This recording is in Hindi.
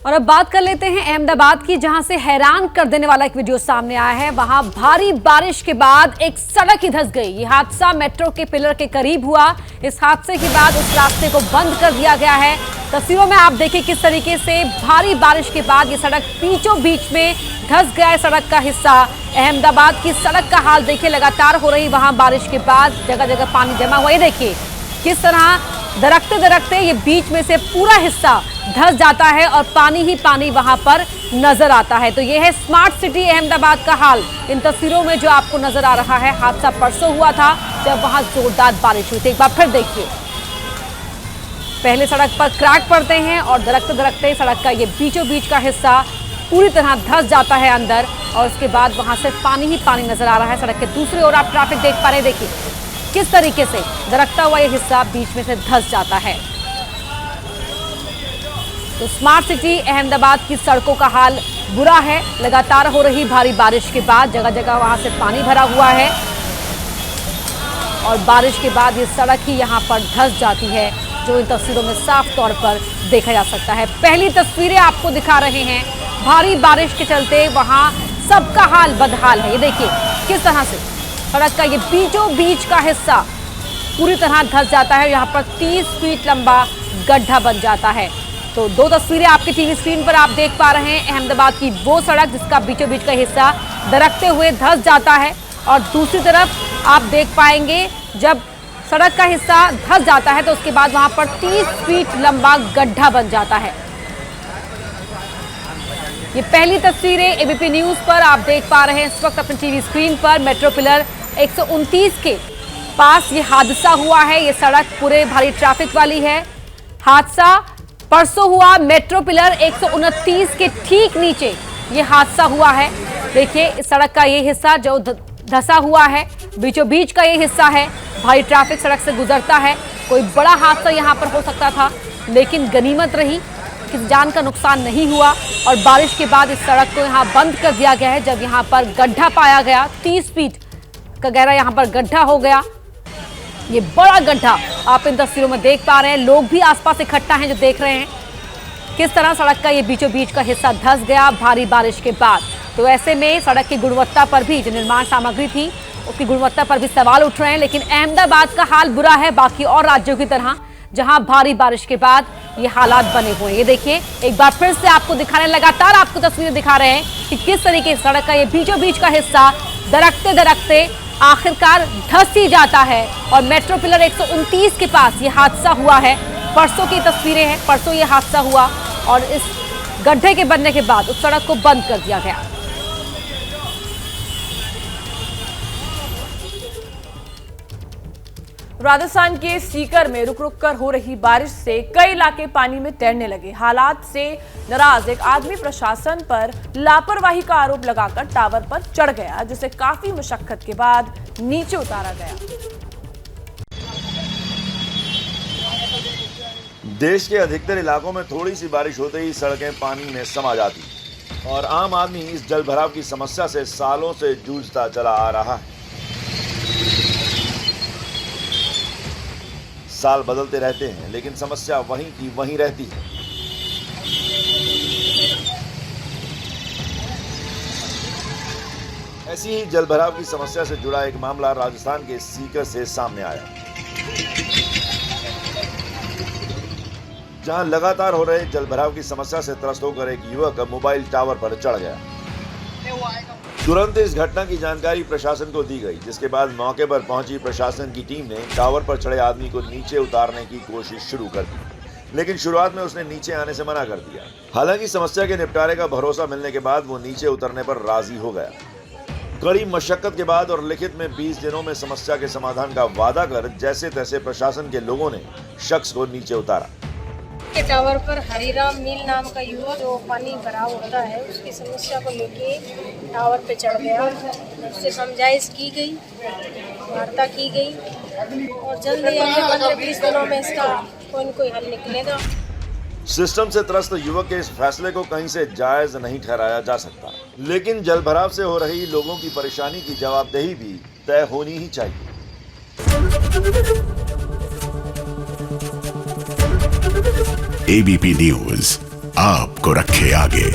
और अब बात कर लेते हैं अहमदाबाद की, जहां से हैरान कर देने वाला एक वीडियो सामने आया है। वहां भारी बारिश के बाद एक सड़क ही धंस गई। ये हादसा मेट्रो के पिलर के करीब हुआ। इस हादसे के बाद उस रास्ते को बंद कर दिया गया है। तस्वीरों में आप देखिए किस तरीके से भारी बारिश के बाद ये सड़क बीचों बीच में धंस गया है। सड़क का हिस्सा, अहमदाबाद की सड़क का हाल देखिए। लगातार हो रही वहां बारिश के बाद जगह जगह पानी जमा हुआ। ये देखिए किस तरह दरकते दरकते ये बीच में से पूरा हिस्सा धंस जाता है और पानी ही पानी वहां पर नजर आता है। तो ये है स्मार्ट सिटी अहमदाबाद का हाल। इन तस्वीरों में जो आपको नजर आ रहा है, हादसा परसों हुआ था जब वहां जोरदार बारिश हुई थी। एक बार फिर देखिए, पहले सड़क पर क्रैक पड़ते हैं और दरकते दरकते सड़क का ये बीचों बीच का हिस्सा पूरी तरह धंस जाता है अंदर, और उसके बाद वहां से पानी ही पानी नजर आ रहा है। सड़क के दूसरी ओर आप ट्रैफिक देख पा रहे हैं। देखिए किस तरीके से दरकता हुआ ये हिस्सा बीच में से धंस जाता है। तो स्मार्ट सिटी अहमदाबाद की सड़कों का हाल बुरा है। लगातार हो रही भारी बारिश के बाद जगह जगह वहां से पानी भरा हुआ है और बारिश के बाद ये सड़क ही यहां पर धंस जाती है, जो इन तस्वीरों में साफ तौर पर देखा जा सकता है। पहली तस्वीरें आपको दिखा रहे हैं। भारी बारिश के चलते वहां सबका हाल बदहाल है। ये देखिए किस तरह से सड़क का ये बीचों बीच का हिस्सा पूरी तरह धंस जाता है। यहाँ पर 30 फीट लंबा गड्ढा बन जाता है। तो दो तस्वीरें आपके टीवी स्क्रीन पर आप देख पा रहे हैं। अहमदाबाद की वो सड़क जिसका बीचों बीच का हिस्सा दरकते हुए धंस जाता है, और दूसरी तरफ आप देख पाएंगे जब सड़क का हिस्सा धंस जाता है तो उसके बाद वहां पर 30 फीट लंबा गड्ढा बन जाता है। ये पहली तस्वीरें एबीपी न्यूज पर आप देख पा रहे हैं इस वक्त अपने टीवी स्क्रीन पर। मेट्रो पिलर 129 के पास ये हादसा हुआ है। ये सड़क पूरे भारी ट्रैफिक वाली है। हादसा परसों हुआ। मेट्रो पिलर 129 के ठीक नीचे ये हादसा हुआ है। देखिए इस सड़क का ये हिस्सा जो धंसा हुआ है, बीचों बीच का ये हिस्सा है। भारी ट्रैफिक सड़क से गुजरता है। कोई बड़ा हादसा यहाँ पर हो सकता था, लेकिन गनीमत रही, किसी जान का नुकसान नहीं हुआ। और बारिश के बाद इस सड़क को यहाँ बंद कर दिया गया है। जब यहाँ पर गड्ढा पाया गया, 30 फीट का गहरा यहाँ पर गड्ढा हो गया। ये बड़ा गड्ढा आप इन तस्वीरों में देख पा रहे हैं। लोग भी आसपास इकट्ठा हैं जो देख रहे हैं किस तरह सड़क का ये बीचों बीच का हिस्सा धंस गया भारी बारिश के बाद। तो ऐसे में सड़क की गुणवत्ता पर भी, जो निर्माण सामग्री थी उसकी गुणवत्ता पर भी सवाल उठ रहे हैं। लेकिन अहमदाबाद का हाल बुरा है बाकी और राज्यों की तरह, जहां भारी बारिश के बाद ये हालात बने हुए हैं। ये देखिए एक बार फिर से आपको दिखा रहे हैं, लगातार आपको तस्वीरें दिखा रहे हैं कि किस तरीके से सड़क का ये बीचों बीच का हिस्सा दरकते दरकते आखिरकार धंस ही जाता है। और मेट्रो पिलर 129 के पास ये हादसा हुआ है। परसों की तस्वीरें हैं। परसों ये हादसा हुआ और इस गड्ढे के बनने के बाद उस सड़क को बंद कर दिया गया। राजस्थान के सीकर में रुक रुक कर हो रही बारिश से कई इलाके पानी में तैरने लगे। हालात से नाराज एक आदमी प्रशासन पर लापरवाही का आरोप लगाकर टावर पर चढ़ गया, जिसे काफी मशक्कत के बाद नीचे उतारा गया। देश के अधिकतर इलाकों में थोड़ी सी बारिश होते ही सड़कें पानी में समा जाती और आम आदमी इस जल भराव की समस्या से सालों से जूझता चला आ रहा है। साल बदलते रहते हैं लेकिन समस्या वहीं की वहीं रहती है। ऐसी ही जलभराव की समस्या से जुड़ा एक मामला राजस्थान के सीकर से सामने आया, जहां लगातार हो रहे जलभराव की समस्या से त्रस्त होकर एक युवक मोबाइल टावर पर चढ़ गया। तुरंत इस घटना की जानकारी प्रशासन को दी गई, जिसके बाद मौके पर पहुंची प्रशासन की टीम ने टावर पर चढ़े आदमी को नीचे उतारने की कोशिश शुरू कर दी, लेकिन शुरुआत में उसने नीचे आने से मना कर दिया। हालांकि समस्या के निपटारे का भरोसा मिलने के बाद वो नीचे उतरने पर राजी हो गया। कड़ी मशक्कत के बाद और लिखित में 20 दिनों में समस्या के समाधान का वादा कर जैसे तैसे प्रशासन के लोगों ने शख्स को नीचे उतारा। के टावर पर हरिराम मील नाम का युवक जो पानी भराव होता है उसकी समस्या को लेके टावर पे चढ़ गया। उससे समझाइश की गई, वार्ता की गई और जल्द ही अगले 15-20 दिनों में इसका कोई न कोई हल निकलेगा। सिस्टम से त्रस्त युवक के इस फैसले को कहीं से जायज नहीं ठहराया जा सकता, लेकिन जलभराव से हो रही लोगों की परेशानी की जवाबदेही भी तय होनी ही चाहिए। एबीपी न्यूज आपको रखे आगे।